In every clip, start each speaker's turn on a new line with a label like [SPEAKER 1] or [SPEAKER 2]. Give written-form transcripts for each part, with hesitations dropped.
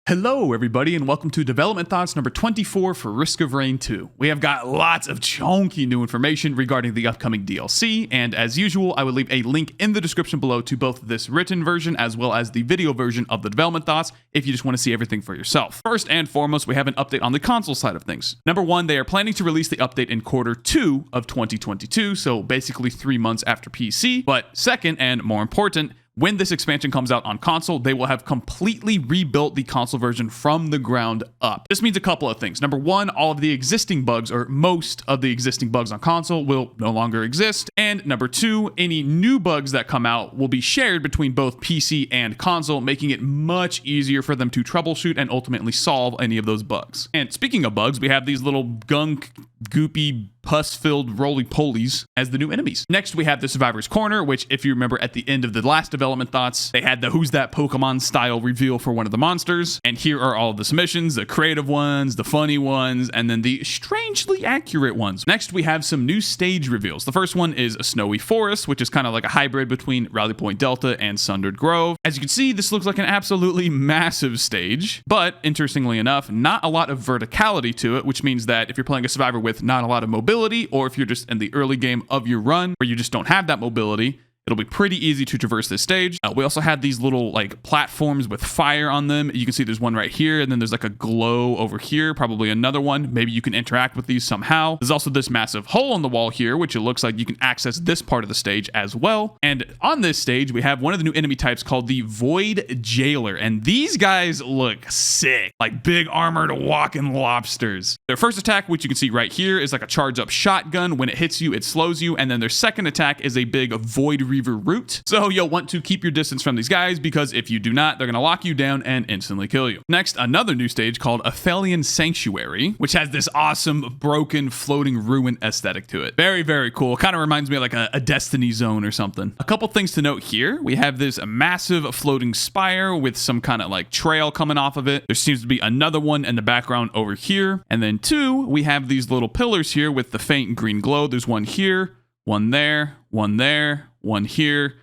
[SPEAKER 1] Hello everybody and welcome to Development Thoughts number 24 for Risk of Rain 2. We have got lots of chunky new information regarding the upcoming DLC, and as usual I will leave a link in the description below to both this written version as well as the video version of the Development Thoughts if you just want to see everything for yourself. First and foremost, we have an update on the console side of things. Number one, they are planning to release the update in quarter 2 of 2022, so basically 3 months after PC. But second, and more important, when this expansion comes out on console, they will have completely rebuilt the console version from the ground up. This means a couple of things. Number one, all of the existing bugs, or most of the existing bugs on console, will no longer exist. And number two, any new bugs that come out will be shared between both PC and console, making it much easier for them to troubleshoot and ultimately solve any of those bugs. And speaking of bugs, we have these little gunk, goopy, pus-filled roly-polies as the new enemies. Next, we have the Survivor's Corner, which, if you remember at the end of the last Development Thoughts, they had the Who's That Pokemon style reveal for one of the monsters. And here are all of the submissions, the creative ones, the funny ones, and then the strangely accurate ones. Next, we have some new stage reveals. The first one is a snowy forest, which is kind of like a hybrid between Rally Point Delta and Sundered Grove. As you can see, this looks like an absolutely massive stage, but interestingly enough, not a lot of verticality to it, which means that if you're playing a Survivor with not a lot of mobility, or if you're just in the early game of your run where you just don't have that mobility, it'll be pretty easy to traverse this stage. We also had these little like platforms with fire on them. You can see there's one right here, and then there's like a glow over here, probably another one. Maybe you can interact with these somehow. There's also this massive hole in the wall here, which it looks like you can access this part of the stage as well. And on this stage, we have one of the new enemy types called the Void Jailer. And these guys look sick, like big armored walking lobsters. Their first attack, which you can see right here, is like a charge up shotgun. When it hits you, it slows you. And then their second attack is a big Void root. So you'll want to keep your distance from these guys because if you do not, they're going to lock you down and instantly kill you. Next, another new stage called a Failion Sanctuary, which has this awesome broken floating ruin aesthetic to it. Very, very cool. Kind of reminds me of like a Destiny zone or something. A couple things to note here. We have this massive floating spire with some kind of like trail coming off of it. There seems to be another one in the background over here. And then two, we have these little pillars here with the faint green glow. There's one here, one there, one there, one here,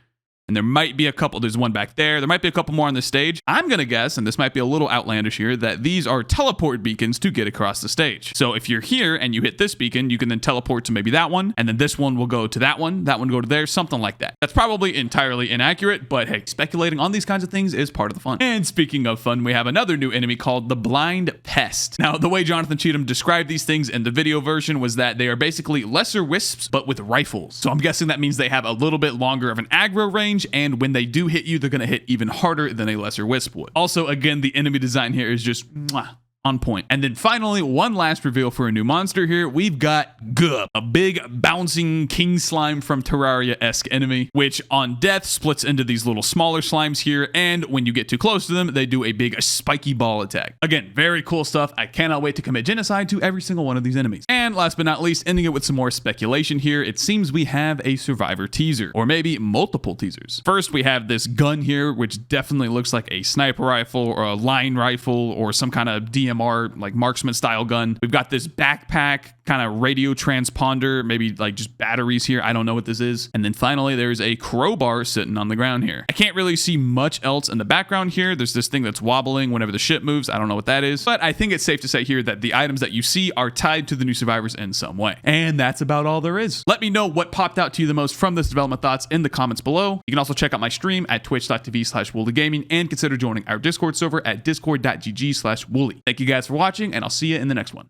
[SPEAKER 1] and there might be a couple. There's one back there. There might be a couple more on this stage. I'm going to guess, and this might be a little outlandish here, that these are teleport beacons to get across the stage. So if you're here and you hit this beacon, you can then teleport to maybe that one, and then this one will go to that one go to there, something like that. That's probably entirely inaccurate, but hey, speculating on these kinds of things is part of the fun. And speaking of fun, we have another new enemy called the Blind Pest. Now, the way Jonathan Cheatham described these things in the video version was that they are basically lesser wisps, but with rifles. So I'm guessing that means they have a little bit longer of an aggro range, and when they do hit you, they're going to hit even harder than a lesser wisp would. Also, again, the enemy design here is just on point. And then finally, one last reveal for a new monster here. We've got Gub, a big bouncing king slime from Terraria-esque enemy, which on death splits into these little smaller slimes here, and when you get too close to them, they do a big spiky ball attack. Again, very cool stuff. I cannot wait to commit genocide to every single one of these enemies. And last but not least, ending it with some more speculation here, it seems we have a Survivor teaser, or maybe multiple teasers. First, we have this gun here, which definitely looks like a sniper rifle or a line rifle or some kind of DMR, like marksman style gun. We've got this backpack, kind of radio transponder, maybe like just batteries here. I don't know what this is. And then finally, there's a crowbar sitting on the ground here. I can't really see much else in the background here. There's this thing that's wobbling whenever the ship moves. I don't know what that is, but I think it's safe to say here that the items that you see are tied to the new Survivors in some way. And that's about all there is. Let me know what popped out to you the most from this Development Thoughts in the comments below. You can also check out my stream at twitch.tv/WoolieGaming and consider joining our Discord server at discord.gg/Woolie. Thank you guys for watching, and I'll see you in the next one.